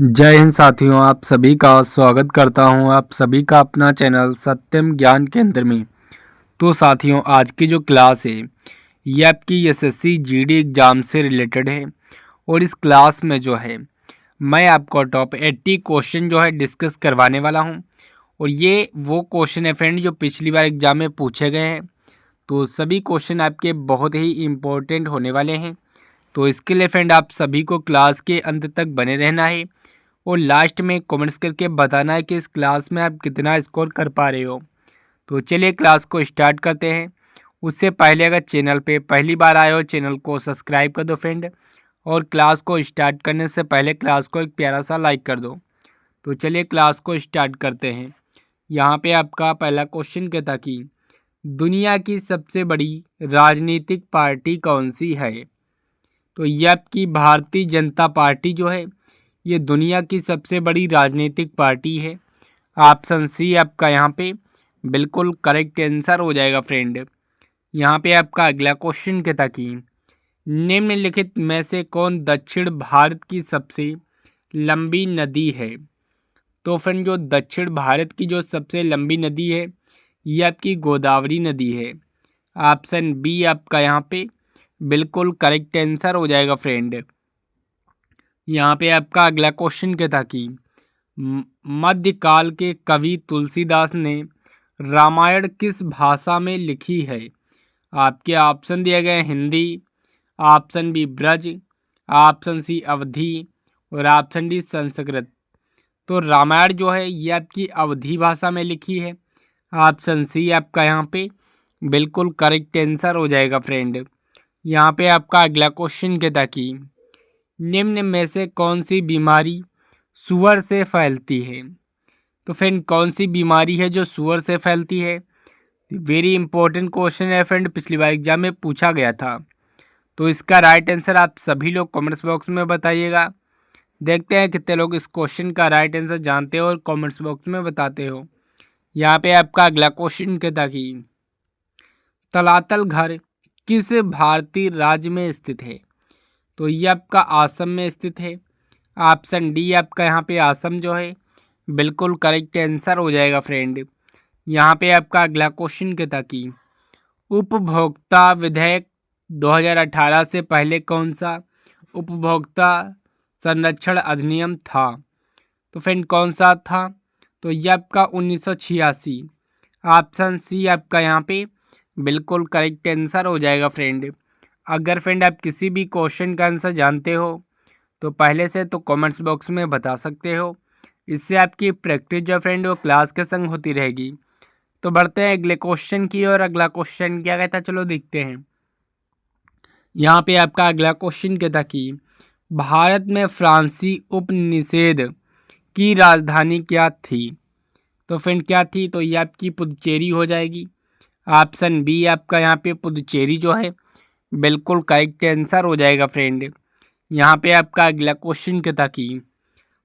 जय हिंद साथियों, आप सभी का स्वागत करता हूं आप सभी का अपना चैनल सत्यम ज्ञान केंद्र में। तो साथियों, आज की जो क्लास है ये आपकी एसएससी जीडी एग्ज़ाम से रिलेटेड है। और इस क्लास में जो है मैं आपको टॉप 80 क्वेश्चन जो है डिस्कस करवाने वाला हूं। और ये वो क्वेश्चन है फ्रेंड जो पिछली बार एग्ज़ाम में पूछे गए हैं। तो सभी क्वेश्चन आपके बहुत ही इम्पोर्टेंट होने वाले हैं। तो इसके लिए फ्रेंड आप सभी को क्लास के अंत तक बने रहना है और लास्ट में कमेंट्स करके बताना है कि इस क्लास में आप कितना स्कोर कर पा रहे हो। तो चलिए क्लास को स्टार्ट करते हैं। उससे पहले अगर चैनल पे पहली बार आए हो चैनल को सब्सक्राइब कर दो फ्रेंड। और क्लास को स्टार्ट करने से पहले क्लास को एक प्यारा सा लाइक कर दो। तो चलिए क्लास को स्टार्ट करते हैं। यहाँ पे आपका पहला क्वेश्चन कहता कि दुनिया की सबसे बड़ी राजनीतिक पार्टी कौन सी है। तो ये आपकी भारतीय जनता पार्टी जो है ये दुनिया की सबसे बड़ी राजनीतिक पार्टी है। ऑप्शन सी आपका यहाँ पे बिल्कुल करेक्ट आंसर हो जाएगा फ्रेंड। यहाँ पे आपका अगला क्वेश्चन कहता कि निम्नलिखित में से कौन दक्षिण भारत की सबसे लंबी नदी है। तो फ्रेंड जो दक्षिण भारत की जो सबसे लंबी नदी है ये आपकी गोदावरी नदी है। ऑप्शन बी आपका यहाँ पे बिल्कुल करेक्ट आंसर हो जाएगा फ्रेंड। यहाँ पे आपका अगला क्वेश्चन क्या था कि मध्यकाल के कवि तुलसीदास ने रामायण किस भाषा में लिखी है। आपके ऑप्शन दिए गए Hindi, option B Braj, option C Awadhi और ऑप्शन डी संस्कृत। तो रामायण जो है ये आपकी अवधी भाषा में लिखी है। ऑप्शन सी आपका यहाँ पे बिल्कुल करेक्ट आंसर हो जाएगा फ्रेंड। यहाँ पे आपका अगला क्वेश्चन क्या था कि निम्न में से कौन सी बीमारी सूअर से फैलती है। तो फ्रेंड कौन सी बीमारी है जो सूअर से फैलती है। वेरी इंपॉर्टेंट क्वेश्चन है फ्रेंड, पिछली बार एग्जाम में पूछा गया था। तो इसका राइट आंसर आप सभी लोग कमेंट्स बॉक्स में बताइएगा। देखते हैं कितने लोग इस क्वेश्चन का राइट आंसर जानते हो और कमेंट्स बॉक्स में बताते हो। यहाँ पे आपका अगला क्वेश्चन कहता कि तलातल घर किस भारतीय राज्य में स्थित है। तो ये आपका असम में स्थित है। ऑप्शन डी आपका यहाँ पे असम जो है बिल्कुल करेक्ट आंसर हो जाएगा फ्रेंड। यहाँ पे आपका अगला क्वेश्चन क्या था कि उपभोक्ता विधेयक 2018 से पहले कौन सा उपभोक्ता संरक्षण अधिनियम था। तो फ्रेंड कौन सा था। तो ये आपका 1986। ऑप्शन सी आपका यहाँ पे बिल्कुल करेक्ट आंसर हो जाएगा फ्रेंड। अगर फ्रेंड आप किसी भी क्वेश्चन का आंसर जानते हो तो पहले से तो कमेंट्स बॉक्स में बता सकते हो। इससे आपकी प्रैक्टिस जो फ्रेंड वो क्लास के संग होती रहेगी। तो बढ़ते हैं अगले क्वेश्चन की और अगला क्वेश्चन क्या कहता है चलो देखते हैं। यहाँ पे आपका अगला क्वेश्चन कहता कि भारत में फ्रांसी उपनिषेध की राजधानी क्या थी। तो फ्रेंड क्या थी। तो ये आपकी पुदुचेरी हो जाएगी। ऑप्शन बी आपका यहाँ पे पुदुचेरी जो है बिल्कुल करेक्ट आंसर हो जाएगा फ्रेंड। यहाँ पे आपका अगला क्वेश्चन क्या था कि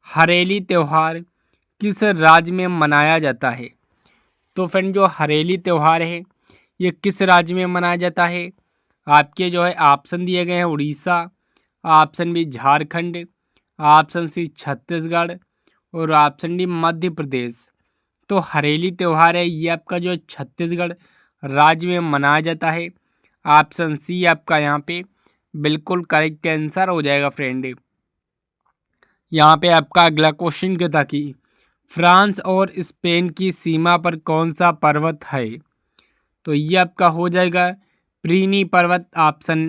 हरेली त्यौहार किस राज्य में मनाया जाता है। तो फ्रेंड जो हरेली त्यौहार है ये किस राज्य में मनाया जाता है। आपके जो है ऑप्शन दिए गए हैं Orissa, option B Jharkhand, option C Chhattisgarh और ऑप्शन डी मध्य प्रदेश। तो हरेली त्यौहार है ये आपका जो छत्तीसगढ़ राज्य में मनाया जाता है। ऑप्शन सी आपका यहाँ पे बिल्कुल करेक्ट आंसर हो जाएगा फ्रेंड। यहाँ पे आपका अगला क्वेश्चन क्या था कि फ्रांस और स्पेन की सीमा पर कौन सा पर्वत है। तो ये आपका हो जाएगा प्रीनी पर्वत। ऑप्शन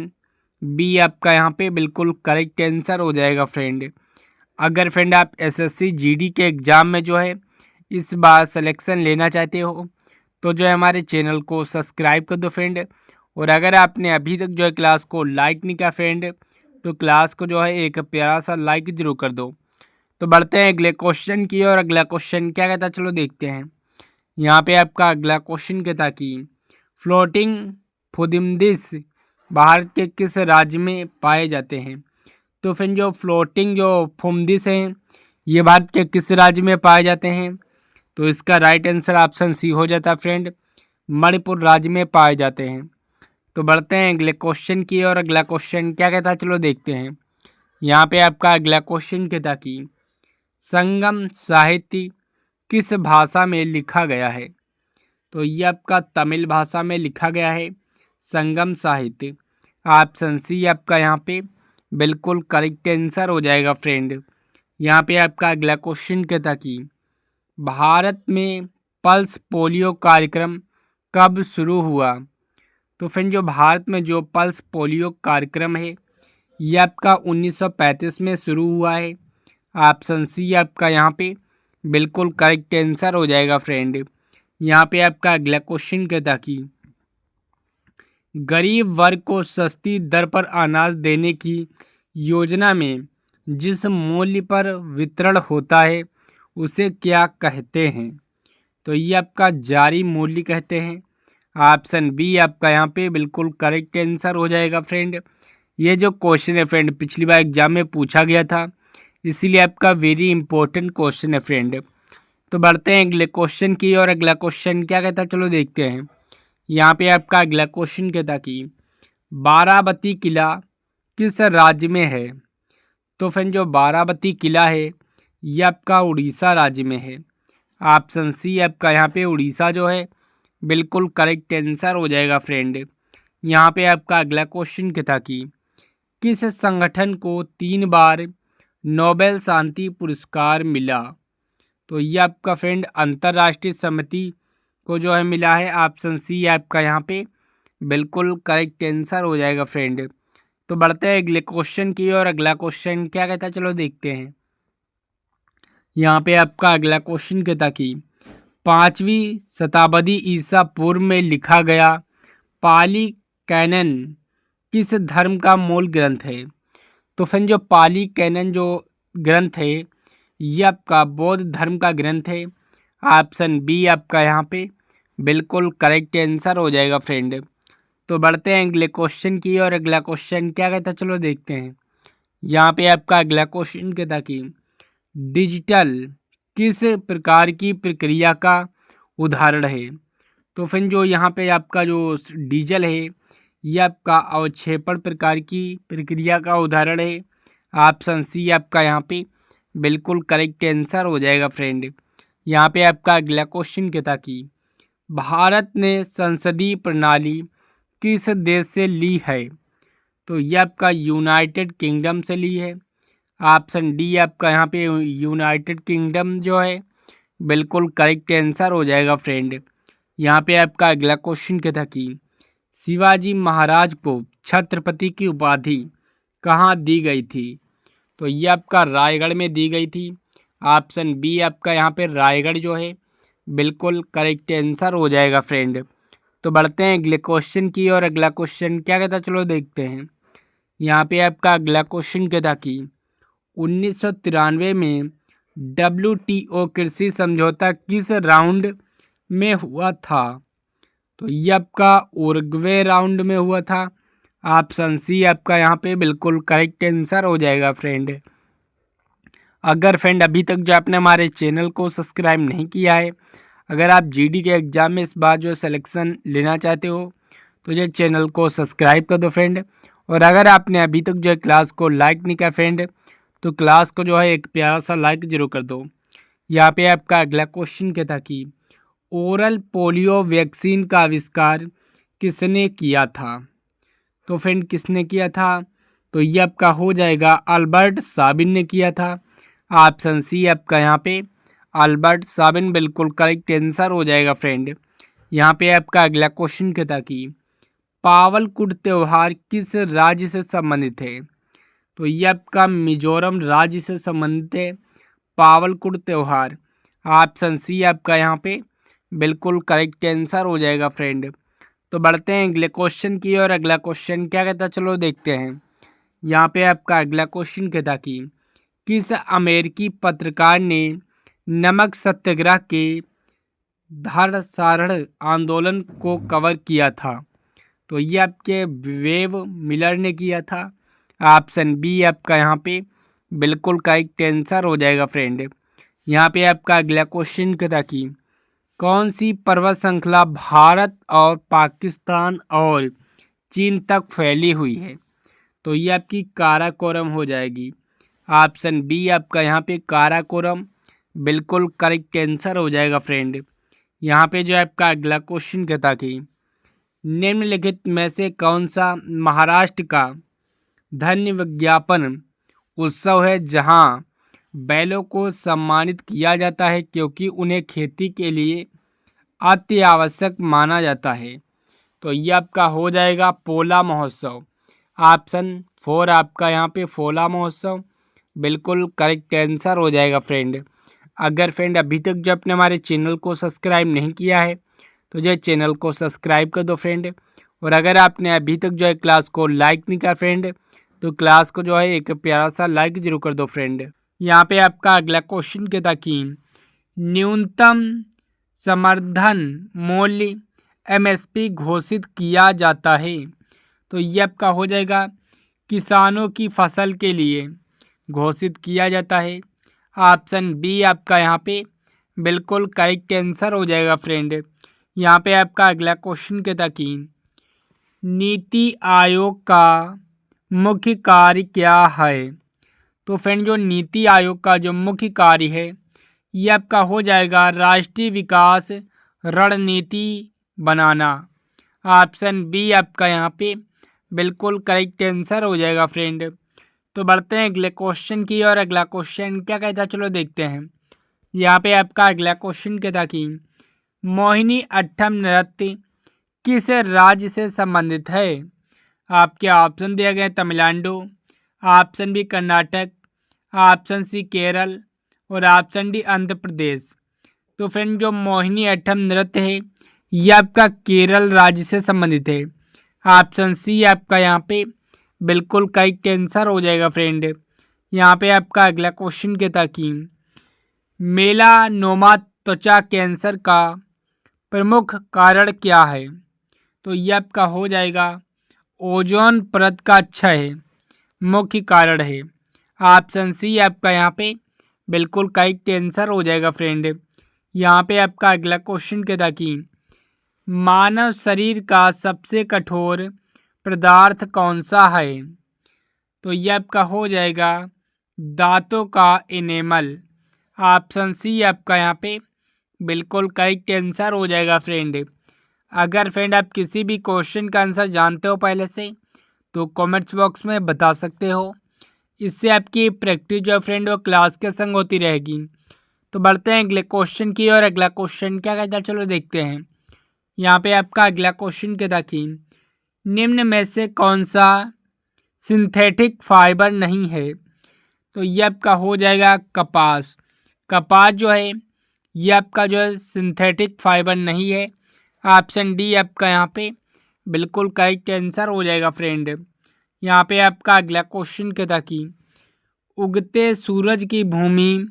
बी आपका यहाँ पे बिल्कुल करेक्ट आंसर हो जाएगा फ्रेंड। अगर फ्रेंड आप एसएससी जीडी के एग्ज़ाम में जो है इस बार सिलेक्शन लेना चाहते हो तो जो है हमारे चैनल को सब्सक्राइब कर दो फ्रेंड। और अगर आपने अभी तक जो है क्लास को लाइक नहीं किया फ्रेंड तो क्लास को जो है एक प्यारा सा लाइक जरूर कर दो। तो बढ़ते हैं अगले क्वेश्चन की और अगला क्वेश्चन क्या कहता है चलो देखते हैं। यहाँ पे आपका अगला क्वेश्चन कहता कि फ्लोटिंग फुदिमदिस भारत के किस राज्य में पाए जाते हैं। तो फिर जो फ्लोटिंग जो फुमदिस हैं ये भारत के किस राज्य में पाए जाते हैं। तो इसका राइट आंसर ऑप्शन सी हो जाता है फ्रेंड, मणिपुर राज्य में पाए जाते हैं। तो बढ़ते हैं अगले क्वेश्चन की और अगला क्वेश्चन क्या कहता है चलो देखते हैं। यहाँ पे आपका अगला क्वेश्चन कहता कि संगम साहित्य किस भाषा में लिखा गया है? तो ये आपका तमिल भाषा में लिखा गया है संगम साहित्य। ऑप्शन सी आपका यहाँ पे बिल्कुल करेक्ट आंसर हो जाएगा फ्रेंड। यहाँ पे आपका अगला क्वेश्चन कहता कि भारत में पल्स पोलियो कार्यक्रम कब शुरू हुआ? तो फ्रेंड जो भारत में जो पल्स पोलियो कार्यक्रम है ये आपका 1935 में शुरू हुआ है। ऑप्शन सी आपका यहाँ पे बिल्कुल करेक्ट आंसर हो जाएगा फ्रेंड। यहाँ पे आपका अगला क्वेश्चन कहता कि गरीब वर्ग को सस्ती दर पर अनाज देने की योजना में जिस मूल्य पर वितरण होता है उसे क्या कहते हैं? तो ये आपका जारी मूल्य कहते हैं। ऑप्शन बी आपका यहाँ पे बिल्कुल करेक्ट आंसर हो जाएगा फ्रेंड। ये जो क्वेश्चन है फ्रेंड पिछली बार एग्जाम में पूछा गया था, इसीलिए आपका वेरी इंपॉर्टेंट क्वेश्चन है फ्रेंड। तो बढ़ते हैं अगले क्वेश्चन की और अगला क्वेश्चन क्या कहता है चलो देखते हैं। यहाँ पे आपका अगला क्वेश्चन कहता कि बाराबती किला किस राज्य में है? तो फ्रेंड जो बाराबती किला है ये आपका उड़ीसा राज्य में है। ऑप्शन सी आपका यहाँ पे उड़ीसा जो है बिल्कुल करेक्ट आंसर हो जाएगा फ्रेंड। यहाँ पे आपका अगला क्वेश्चन कहता कि किस संगठन को 3 बार नोबेल शांति पुरस्कार मिला? तो ये आपका फ्रेंड अंतर्राष्ट्रीय समिति को जो है मिला है। ऑप्शन सी आपका यहाँ पे बिल्कुल करेक्ट आंसर हो जाएगा फ्रेंड। तो बढ़ते हैं अगले क्वेश्चन की और अगला क्वेश्चन क्या कहता है चलो देखते हैं। यहाँ पे आपका अगला क्वेश्चन कहता कि 5वीं शताब्दी ईसा पूर्व में लिखा गया पाली कैनन किस धर्म का मूल ग्रंथ है? तो फ्रेंड जो पाली कैनन जो ग्रंथ है ये आपका बौद्ध धर्म का ग्रंथ है। ऑप्शन बी आपका यहाँ पे बिल्कुल करेक्ट आंसर हो जाएगा फ्रेंड। तो बढ़ते हैं अगले क्वेश्चन की और अगला क्वेश्चन क्या कहता है चलो देखते हैं। यहाँ पे आपका अगला क्वेश्चन कहता कि डिजिटल किस प्रकार की प्रक्रिया का उदाहरण है? तो फ्रेंड जो यहाँ पे आपका जो डीजल है ये आपका अवक्षेपण प्रकार की प्रक्रिया का उदाहरण है। ऑप्शन सी आपका यहाँ पे बिल्कुल करेक्ट आंसर हो जाएगा फ्रेंड। यहाँ पे आपका अगला क्वेश्चन कहता कि भारत ने संसदीय प्रणाली किस देश से ली है? तो ये आपका यूनाइटेड किंगडम से ली है। ऑप्शन डी आपका यहाँ पे यूनाइटेड किंगडम जो है बिल्कुल करेक्ट आंसर हो जाएगा फ्रेंड। यहाँ पे आपका अगला क्वेश्चन कहता कि शिवाजी महाराज को छत्रपति की उपाधि कहाँ दी गई थी? तो ये आपका रायगढ़ में दी गई थी। ऑप्शन बी आपका यहाँ पे रायगढ़ जो है बिल्कुल करेक्ट आंसर हो जाएगा फ्रेंड। तो बढ़ते हैं अगले क्वेश्चन की और अगला क्वेश्चन क्या कहता चलो देखते हैं। यहाँ पे आपका अगला क्वेश्चन कहता कि 1993 में WTO कृषि समझौता किस राउंड में हुआ था? तो ये आपका उरुग्वे राउंड में हुआ था। ऑप्शन सी आपका यहाँ पे बिल्कुल करेक्ट आंसर हो जाएगा फ्रेंड। अगर फ्रेंड अभी तक जो आपने हमारे चैनल को सब्सक्राइब नहीं किया है, अगर आप जीडी के एग्ज़ाम में इस बार जो सिलेक्शन लेना चाहते हो तो ये चैनल को सब्सक्राइब कर दो फ्रेंड। और अगर आपने अभी तक जो है क्लास को लाइक नहीं किया फ्रेंड तो क्लास को जो है एक प्यारा सा लाइक जरूर कर दो। यहाँ पे आपका अगला क्वेश्चन क्या था कि ओरल पोलियो वैक्सीन का आविष्कार किसने किया था? तो फ्रेंड किसने किया था? तो ये आपका हो जाएगा अल्बर्ट साबिन ने किया था। ऑप्शन सी आपका यहाँ पे अल्बर्ट साबिन बिल्कुल करेक्ट आंसर हो जाएगा फ्रेंड। यहाँ पे आपका अगला क्वेश्चन क्या था कि पावलकुट त्यौहार किस राज्य से संबंधित है? तो ये आपका मिजोरम राज्य से संबंधित है पावलकुट त्यौहार। ऑप्शन सी आपका यहाँ पे बिल्कुल करेक्ट आंसर हो जाएगा फ्रेंड। तो बढ़ते हैं अगले क्वेश्चन की और अगला क्वेश्चन क्या कहता चलो देखते हैं। यहाँ पे आपका अगला क्वेश्चन कहता कि किस अमेरिकी पत्रकार ने नमक सत्याग्रह के धारसारण आंदोलन को कवर किया था? तो ये आपके वेव मिलर ने किया था। ऑप्शन बी आपका यहाँ पे बिल्कुल करेक्ट आंसर हो जाएगा फ्रेंड। यहाँ पे आपका अगला क्वेश्चन कहता कि कौन सी पर्वत श्रृंखला भारत और पाकिस्तान और चीन तक फैली हुई है? तो ये आपकी काराकोरम हो जाएगी। ऑप्शन बी आपका यहाँ पे काराकोरम बिल्कुल करेक्ट आंसर हो जाएगा फ्रेंड। यहाँ पे जो है आपका अगला क्वेश्चन कहता कि निम्नलिखित में से कौन सा महाराष्ट्र का धन्य विज्ञापन उत्सव है जहां बैलों को सम्मानित किया जाता है क्योंकि उन्हें खेती के लिए अति आवश्यक माना जाता है। तो ये आपका हो जाएगा पोला महोत्सव। ऑप्शन 4 आपका यहाँ पे पोला महोत्सव बिल्कुल करेक्ट आंसर हो जाएगा फ्रेंड। अगर फ्रेंड अभी तक जो आपने हमारे चैनल को सब्सक्राइब नहीं किया है तो जो चैनल को सब्सक्राइब कर दो फ्रेंड। और अगर आपने अभी तक जो है क्लास को लाइक नहीं किया फ्रेंड तो क्लास को जो है एक प्यारा सा लाइक जरूर कर दो फ्रेंड। यहाँ पे आपका अगला क्वेश्चन कहता कि न्यूनतम समर्थन मूल्य एमएसपी घोषित किया जाता है। तो ये आपका हो जाएगा किसानों की फसल के लिए घोषित किया जाता है। ऑप्शन बी आपका यहाँ पे बिल्कुल करेक्ट आंसर हो जाएगा फ्रेंड। यहाँ पे आपका अगला क्वेश्चन कहता कि नीति आयोग का मुख्य कार्य क्या है। तो फ्रेंड जो नीति आयोग का जो मुख्य कार्य है ये आपका हो जाएगा राष्ट्रीय विकास रणनीति बनाना। ऑप्शन बी आपका यहाँ पे बिल्कुल करेक्ट आंसर हो जाएगा फ्रेंड। तो बढ़ते हैं अगले क्वेश्चन की और अगला क्वेश्चन क्या कहता है चलो देखते हैं। यहाँ पे आपका अगला क्वेश्चन कहता कि मोहिनी अट्टम नृत्य किस राज्य से संबंधित है। आपके ऑप्शन दिए गए Tamil Nadu, option B Karnataka, option C Kerala और ऑप्शन डी आंध्र प्रदेश। तो फ्रेंड जो मोहिनी अट्टम नृत्य है ये आपका केरल राज्य से संबंधित है। ऑप्शन सी आपका यहाँ पे बिल्कुल करेक्ट आंसर हो जाएगा फ्रेंड। यहाँ पे आपका अगला क्वेश्चन कहता कि मेलानोमा त्वचा कैंसर का प्रमुख कारण क्या है। तो ये आपका हो जाएगा ओजोन परत का क्षय मुख्य कारण है। ऑप्शन सी आपका यहाँ पे बिल्कुल करेक्ट आंसर हो जाएगा फ्रेंड। यहाँ पे आपका अगला क्वेश्चन कहता कि मानव शरीर का सबसे कठोर पदार्थ कौन सा है। तो ये आपका हो जाएगा दांतों का इनेमल। ऑप्शन सी आपका यहाँ पे बिल्कुल करेक्ट आंसर हो जाएगा फ्रेंड। अगर फ्रेंड आप किसी भी क्वेश्चन का आंसर जानते हो पहले से तो कमेंट्स बॉक्स में बता सकते हो। इससे आपकी प्रैक्टिस जो फ्रेंड वो क्लास के संग होती रहेगी। तो बढ़ते हैं अगले क्वेश्चन की और अगला क्वेश्चन क्या कहता है चलो देखते हैं। यहाँ पे आपका अगला क्वेश्चन कहता कि निम्न में से कौन सा सिंथेटिक फाइबर नहीं है। तो ये आपका हो जाएगा कपास। कपास जो है ये आपका जो है सिंथेटिक फाइबर नहीं है। ऑप्शन डी आपका यहाँ पे बिल्कुल करेक्ट आंसर हो जाएगा फ्रेंड। यहाँ पे आपका अगला क्वेश्चन कहता कि उगते सूरज की भूमि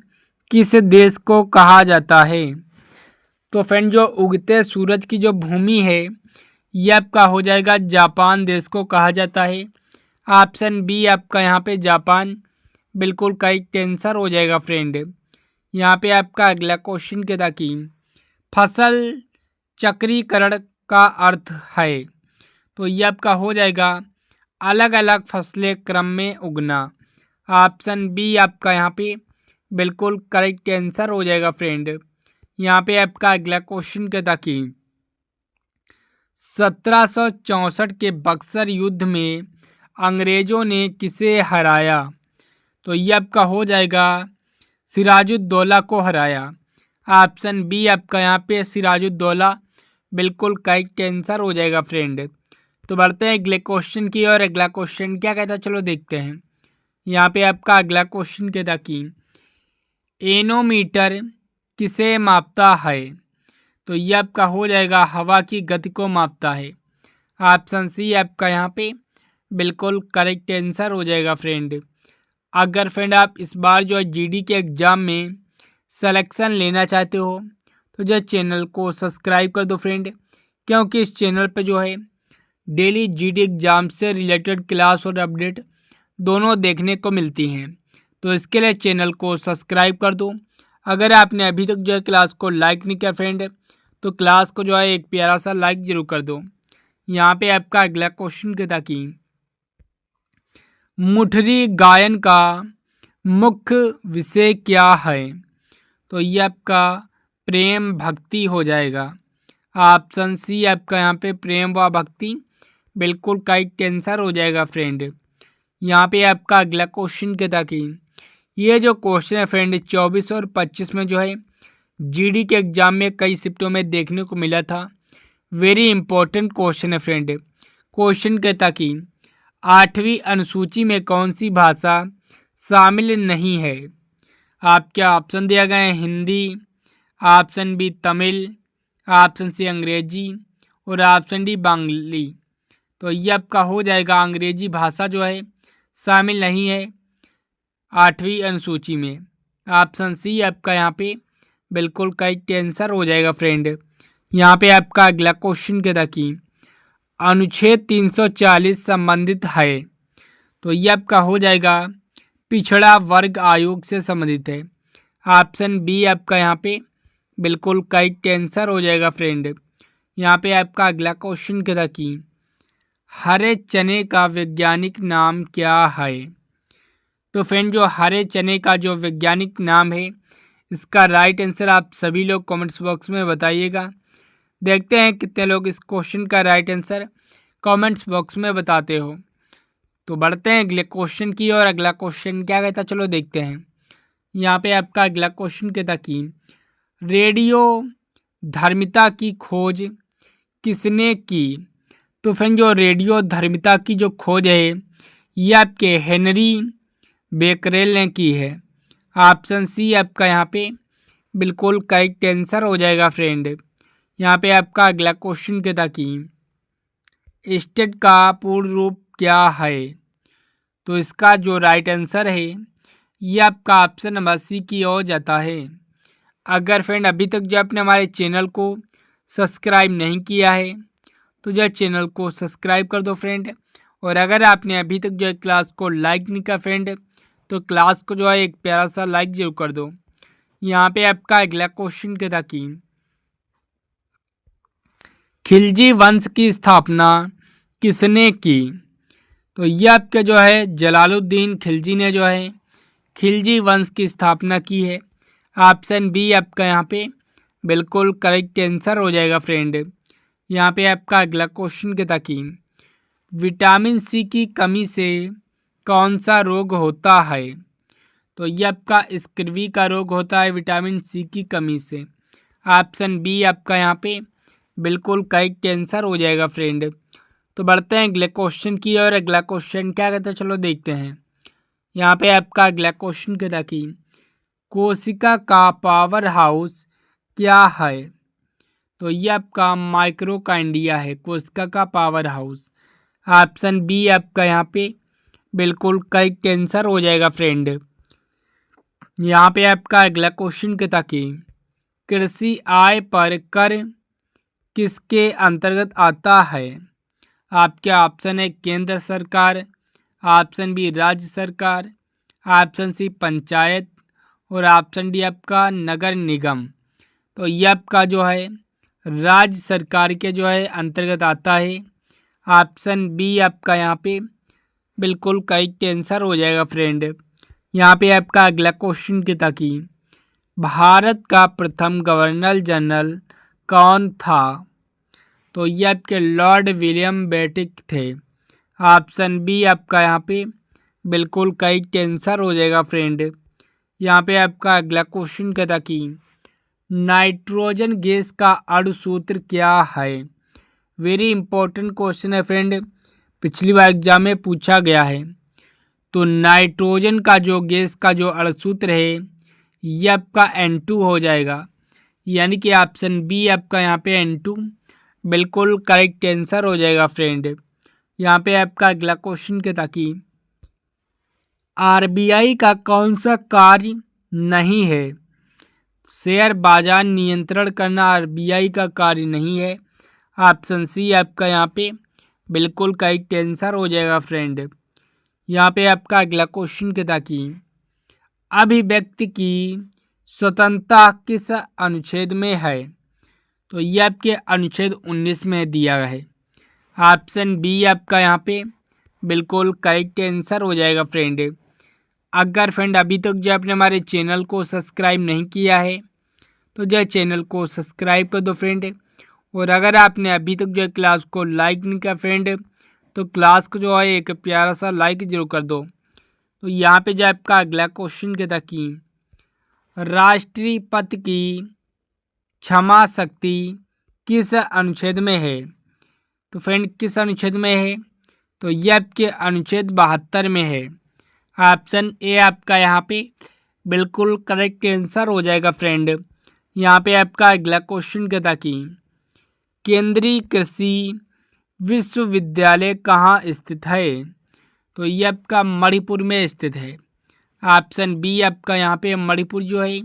किस देश को कहा जाता है। तो फ्रेंड जो उगते सूरज की जो भूमि है ये आपका हो जाएगा जापान देश को कहा जाता है। ऑप्शन बी आपका यहाँ पे जापान बिल्कुल करेक्ट आंसर हो जाएगा फ्रेंड। यहाँ पे आपका अगला क्वेश्चन कहता कि फसल चक्रीकरण का अर्थ है। तो ये आपका हो जाएगा अलग अलग फसलें क्रम में उगना। ऑप्शन बी आपका यहाँ पे बिल्कुल करेक्ट आंसर हो जाएगा फ्रेंड। यहाँ पे आपका अगला क्वेश्चन कहता कि 1764 के बक्सर युद्ध में अंग्रेजों ने किसे हराया। तो ये आपका हो जाएगा सिराजुद्दौला को हराया। ऑप्शन बी आपका यहाँ पे सिराजुद्दौला बिल्कुल करेक्ट आंसर हो जाएगा फ्रेंड। तो बढ़ते हैं अगले क्वेश्चन की और अगला क्वेश्चन क्या कहता है चलो देखते हैं। यहाँ पे आपका अगला क्वेश्चन कहता कि एनोमीटर किसे मापता है। तो ये आपका हो जाएगा हवा की गति को मापता है। ऑप्शन सी आपका यहाँ पे बिल्कुल करेक्ट आंसर हो जाएगा फ्रेंड। अगर फ्रेंड आप इस बार जो है जीडी के एग्ज़ाम में सिलेक्शन लेना चाहते हो तो जो चैनल को सब्सक्राइब कर दो फ्रेंड, क्योंकि इस चैनल पे जो है डेली जीडी एग्ज़ाम से रिलेटेड क्लास और अपडेट दोनों देखने को मिलती हैं। तो इसके लिए चैनल को सब्सक्राइब कर दो। अगर आपने अभी तक जो है क्लास को लाइक नहीं किया फ्रेंड तो क्लास को जो है एक प्यारा सा लाइक जरूर कर दो। यहाँ पे आपका अगला क्वेश्चन कहता कि मुठरी गायन का मुख्य विषय क्या है? तो ये आपका प्रेम भक्ति हो जाएगा। ऑप्शन सी आपका यहाँ पे प्रेम व भक्ति बिल्कुल करेक्ट आंसर हो जाएगा फ्रेंड। यहाँ पे आपका अगला क्वेश्चन क्या था कि ये जो क्वेश्चन है फ्रेंड 24 और 25 में जो है जीडी के एग्जाम में कई शिफ्टों में देखने को मिला था। वेरी इंपॉर्टेंट क्वेश्चन है फ्रेंड। क्वेश्चन कहता कि 8वीं अनुसूची में कौन सी भाषा शामिल नहीं है? आपके ऑप्शन दिया गया है Hindi, option B Tamil, option C अंग्रेजी और ऑप्शन डी बंगाली। तो ये आपका हो जाएगा अंग्रेजी भाषा जो है शामिल नहीं है 8वीं अनुसूची में। ऑप्शन सी आपका यहाँ पे बिल्कुल करेक्ट आंसर हो जाएगा फ्रेंड। यहाँ पे आपका अगला क्वेश्चन क्या था कि अनुच्छेद 340 संबंधित है? तो ये आपका हो जाएगा पिछड़ा वर्ग आयोग से संबंधित है। ऑप्शन बी आपका यहाँ पे बिल्कुल करेक्ट आंसर हो जाएगा फ्रेंड। यहाँ पे आपका अगला क्वेश्चन क्या था कि हरे चने का वैज्ञानिक नाम क्या है? तो फ्रेंड जो हरे चने का जो वैज्ञानिक नाम है इसका राइट आंसर आप सभी लोग कमेंट्स बॉक्स में बताइएगा। देखते हैं कितने लोग इस क्वेश्चन का राइट आंसर कमेंट्स बॉक्स में बताते हो। तो बढ़ते हैं अगले क्वेश्चन की और अगला क्वेश्चन क्या कहता चलो देखते हैं। यहाँ पे आपका अगला क्वेश्चन कहता कि रेडियो धर्मिता की खोज किसने की? तो फ्रेंड जो रेडियो धर्मिता की जो खोज है ये आपके हेनरी बेकरेल ने की है। ऑप्शन सी आपका यहाँ पे बिल्कुल करेक्ट आंसर हो जाएगा फ्रेंड। यहाँ पे आपका अगला क्वेश्चन कहता कि स्टेट का पूर्ण रूप क्या है? तो इसका जो राइट आंसर है ये आपका ऑप्शन नंबर सी की ओर जाता है। अगर फ्रेंड अभी तक जो आपने हमारे चैनल को सब्सक्राइब नहीं किया है तो जो चैनल को सब्सक्राइब कर दो फ्रेंड। और अगर आपने अभी तक जो है क्लास को लाइक नहीं किया फ्रेंड तो क्लास को जो है एक प्यारा सा लाइक जरूर कर दो। यहाँ पे आपका अगला क्वेश्चन क्या था कि खिलजी वंश की स्थापना किसने की? तो ये आपका जो है जलालुद्दीन खिलजी ने जो है खिलजी वंश की स्थापना की है। ऑप्शन बी आपका यहाँ पे बिल्कुल करेक्ट आंसर हो जाएगा फ्रेंड। यहाँ पे आपका अगला क्वेश्चन क्या था कि विटामिन सी की कमी से कौन सा रोग होता है? तो ये आपका स्कर्वी का रोग होता है विटामिन सी की कमी से। ऑप्शन बी आपका यहाँ पे बिल्कुल करेक्ट आंसर हो जाएगा फ्रेंड। तो बढ़ते हैं अगले क्वेश्चन की और अगला क्वेश्चन क्या कहता है चलो देखते हैं। यहाँ पे आपका अगला क्वेश्चन कहता कि कोशिका का पावर हाउस क्या है? तो ये आपका माइक्रोकाइंडिया है कोशिका का पावर हाउस। ऑप्शन बी आपका यहाँ पे बिल्कुल करेक्ट आंसर हो जाएगा फ्रेंड। यहाँ पे आपका अगला क्वेश्चन कहता कि कृषि आय पर कर किसके अंतर्गत आता है? आपके ऑप्शन है केंद्र सरकार, ऑप्शन बी राज्य सरकार, ऑप्शन सी पंचायत और ऑप्शन डी आपका नगर निगम। तो ये आपका जो है राज्य सरकार के जो है अंतर्गत आता है। ऑप्शन बी आपका यहाँ पे बिल्कुल करेक्ट आंसर हो जाएगा फ्रेंड। यहाँ पे आपका अगला क्वेश्चन क्या था कि भारत का प्रथम गवर्नर जनरल कौन था? तो ये आपके लॉर्ड विलियम बेंटिक थे। ऑप्शन बी आपका यहाँ पे बिल्कुल करेक्ट आंसर हो जाएगा फ्रेंड। यहाँ पे आपका अगला क्वेश्चन क्या था कि नाइट्रोजन गैस का अणुसूत्र क्या है? वेरी इंपॉर्टेंट क्वेश्चन है फ्रेंड, पिछली बार एग्जाम में पूछा गया है। तो नाइट्रोजन का जो गैस का जो अणुसूत्र है ये आपका N2 हो जाएगा। यानी कि ऑप्शन बी आपका यहाँ पे N2 बिल्कुल करेक्ट आंसर हो जाएगा फ्रेंड। यहाँ पे आपका अगला क्वेश्चन क्या था कि आरबीआई का कौन सा कार्य नहीं है? शेयर बाजार नियंत्रण करना आरबीआई का कार्य नहीं है। ऑप्शन सी आपका यहाँ पे बिल्कुल करेक्ट आंसर हो जाएगा फ्रेंड। यहाँ पे आपका अगला क्वेश्चन क्या था कि अभिव्यक्ति की स्वतंत्रता किस अनुच्छेद में है? तो ये आपके अनुच्छेद 19 में दिया है। ऑप्शन बी आपका यहाँ पे बिल्कुल करेक्ट आंसर हो जाएगा फ्रेंड। अगर फ्रेंड अभी तक जो आपने हमारे चैनल को सब्सक्राइब नहीं किया है तो जो चैनल को सब्सक्राइब कर दो फ्रेंड। और अगर आपने अभी तक जो है क्लास को लाइक नहीं किया फ्रेंड तो क्लास को जो है एक प्यारा सा लाइक जरूर कर दो। तो यहाँ पे जो आपका अगला क्वेश्चन कहता कि राष्ट्रपति की क्षमा शक्ति किस अनुच्छेद में है। तो फ्रेंड किस अनुच्छेद में है, तो ये आपके अनुच्छेद 72 में है। ऑप्शन ए आपका यहाँ पे बिल्कुल करेक्ट आंसर हो जाएगा फ्रेंड। यहाँ पे आपका अगला क्वेश्चन कहता कि केंद्रीय कृषि विश्वविद्यालय कहाँ स्थित है। तो ये आपका मणिपुर में स्थित है। ऑप्शन बी आपका यहाँ पे मणिपुर जो है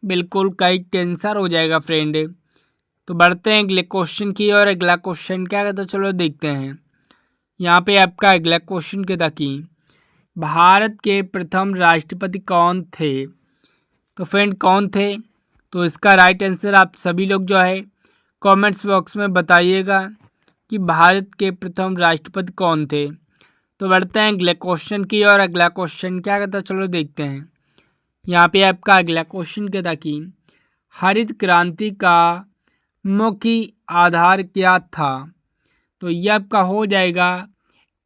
बिल्कुल करेक्ट आंसर हो जाएगा फ्रेंड। तो बढ़ते हैं अगले क्वेश्चन की और अगला क्वेश्चन क्या कहता है चलो देखते हैं। यहाँ पे आपका अगला क्वेश्चन कहता कि भारत के प्रथम राष्ट्रपति कौन थे। तो फ्रेंड कौन थे, तो इसका राइट आंसर आप सभी लोग जो है कमेंट्स बॉक्स में बताइएगा कि भारत के प्रथम राष्ट्रपति कौन थे। तो बढ़ते हैं अगले क्वेश्चन की और अगला क्वेश्चन क्या कहता है चलो देखते हैं। यहाँ पे आपका अगला क्वेश्चन कहता कि हरित क्रांति का मुख्य आधार क्या था। तो यह आपका हो जाएगा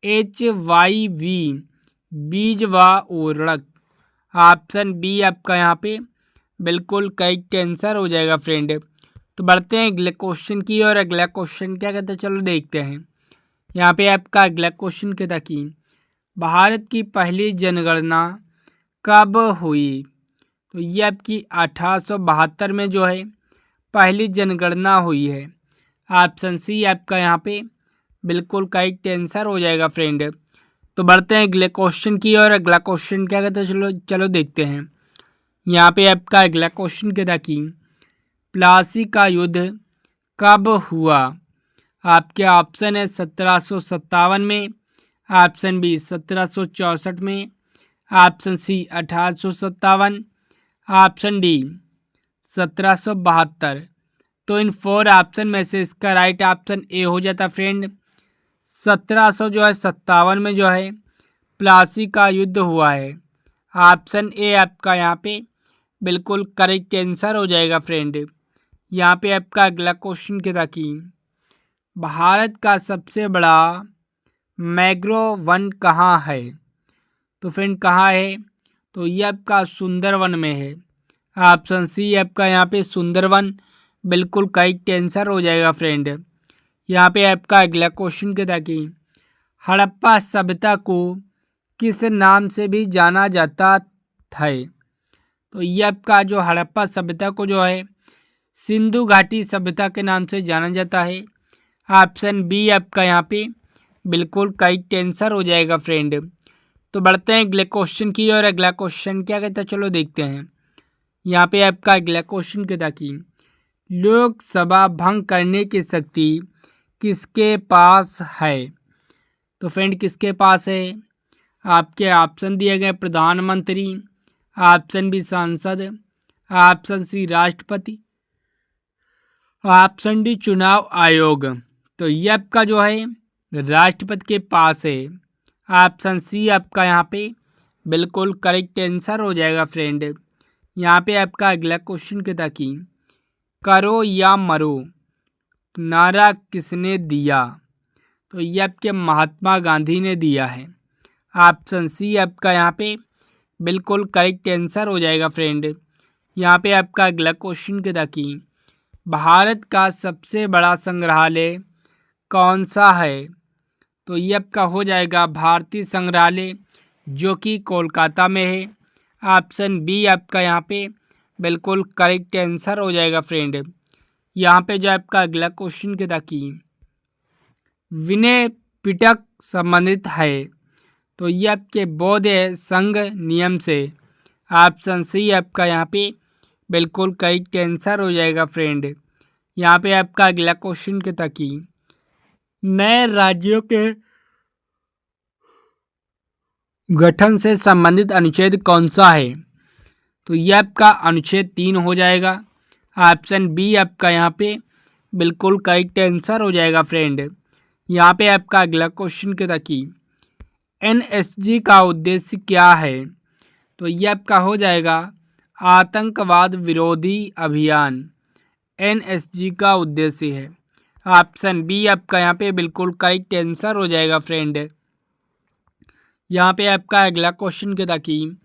HYV बीज व उर्वरक। ऑप्शन बी आपका यहाँ पे बिल्कुल करेक्ट आंसर हो जाएगा फ्रेंड। तो बढ़ते हैं अगले क्वेश्चन की और अगला क्वेश्चन क्या कहता है चलो देखते हैं। यहाँ पे आपका अगला क्वेश्चन कहता कि भारत की पहली जनगणना कब हुई। तो ये आपकी 1872 में जो है पहली जनगणना हुई है। ऑप्शन सी आपका यहाँ पे बिल्कुल करेक्ट आंसर हो जाएगा फ्रेंड। तो बढ़ते हैं अगले क्वेश्चन की और अगला क्वेश्चन क्या कहता है चलो देखते हैं। यहाँ पे आपका अगला क्वेश्चन कहता कि प्लासी का युद्ध कब हुआ। आपके ऑप्शन है 1757 में, ऑप्शन बी 1764 में, ऑप्शन सी 1857, ऑप्शन डी 1772। तो इन 4 ऑप्शन में से इसका राइट ऑप्शन ए हो जाता फ्रेंड। 1757 में जो है प्लासी का युद्ध हुआ है। ऑप्शन ए आपका यहाँ पे बिल्कुल करेक्ट आंसर हो जाएगा फ्रेंड। यहाँ पे आपका अगला क्वेश्चन कहता कि भारत का सबसे बड़ा मैंग्रोव वन कहाँ है। तो फ्रेंड कहाँ है, तो ये आपका सुंदरवन में है। ऑप्शन सी आपका यहाँ पे सुंदरवन बिल्कुल करेक्ट आंसर हो जाएगा फ्रेंड। यहाँ पे आपका अगला क्वेश्चन कहता कि हड़प्पा सभ्यता को किस नाम से भी जाना जाता है। तो ये आपका जो हड़प्पा सभ्यता को जो है सिंधु घाटी सभ्यता के नाम से जाना जाता है। ऑप्शन बी आपका यहाँ पे बिल्कुल करेक्ट आंसर हो जाएगा फ्रेंड। तो बढ़ते हैं अगले क्वेश्चन की और अगला क्वेश्चन क्या कहता है चलो देखते हैं। यहाँ पे आपका अगला क्वेश्चन कहता कि लोकसभा भंग करने की शक्ति किसके पास है। तो फ्रेंड किसके पास है, आपके ऑप्शन दिए गए प्रधानमंत्री, ऑप्शन बी सांसद, ऑप्शन सी राष्ट्रपति, ऑप्शन डी चुनाव आयोग। तो ये आपका जो है राष्ट्रपति के पास है। ऑप्शन सी आपका यहाँ पे बिल्कुल करेक्ट आंसर हो जाएगा फ्रेंड। यहाँ पे आपका अगला क्वेश्चन कहता कि करो या मरो नारा किसने दिया। तो ये आपके महात्मा गांधी ने दिया है। ऑप्शन सी आपका यहाँ पे बिल्कुल करेक्ट आंसर हो जाएगा फ्रेंड। यहाँ पे आपका अगला क्वेश्चन कहता कि भारत का सबसे बड़ा संग्रहालय कौन सा है। तो ये आपका हो जाएगा भारतीय संग्रहालय जो कि कोलकाता में है। ऑप्शन बी आपका यहाँ पे बिल्कुल करेक्ट आंसर हो जाएगा फ्रेंड। यहाँ पे जो आपका अगला क्वेश्चन कहता कि विनय पिटक संबंधित है। तो ये आपके बौद्ध संघ नियम से। ऑप्शन सी आपका यहाँ पे बिल्कुल करेक्ट आंसर हो जाएगा फ्रेंड। यहाँ पे आपका अगला क्वेश्चन कहता कि नए राज्यों के गठन से संबंधित अनुच्छेद कौन सा है। तो ये आपका अनुच्छेद 3 हो जाएगा। ऑप्शन बी आपका यहाँ पे बिल्कुल करेक्ट आंसर हो जाएगा फ्रेंड। यहाँ पे आपका अगला क्वेश्चन कहता कि NSG का उद्देश्य क्या है। तो ये आपका हो जाएगा आतंकवाद विरोधी अभियान, एनएसजी का उद्देश्य है। ऑप्शन बी आपका यहाँ पे बिल्कुल करेक्ट आंसर हो जाएगा फ्रेंड। यहाँ पे आपका अगला क्वेश्चन कहता कि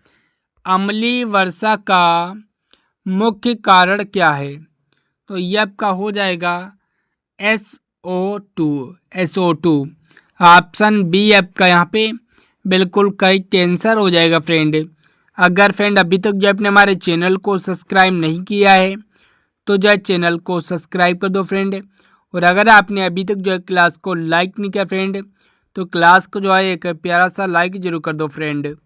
अम्लीय वर्षा का मुख्य कारण क्या है? तो ये आपका हो जाएगा SO2। ऑप्शन बी आपका यहाँ पे बिल्कुल करेक्ट आंसर हो जाएगा फ्रेंड। अगर फ्रेंड अभी तक जो आपने हमारे चैनल को सब्सक्राइब नहीं किया है तो जो है चैनल को सब्सक्राइब कर दो फ्रेंड। और अगर आपने अभी तक जो है क्लास को लाइक नहीं किया फ्रेंड तो क्लास को जो है एक प्यारा सा लाइक जरूर कर दो फ्रेंड।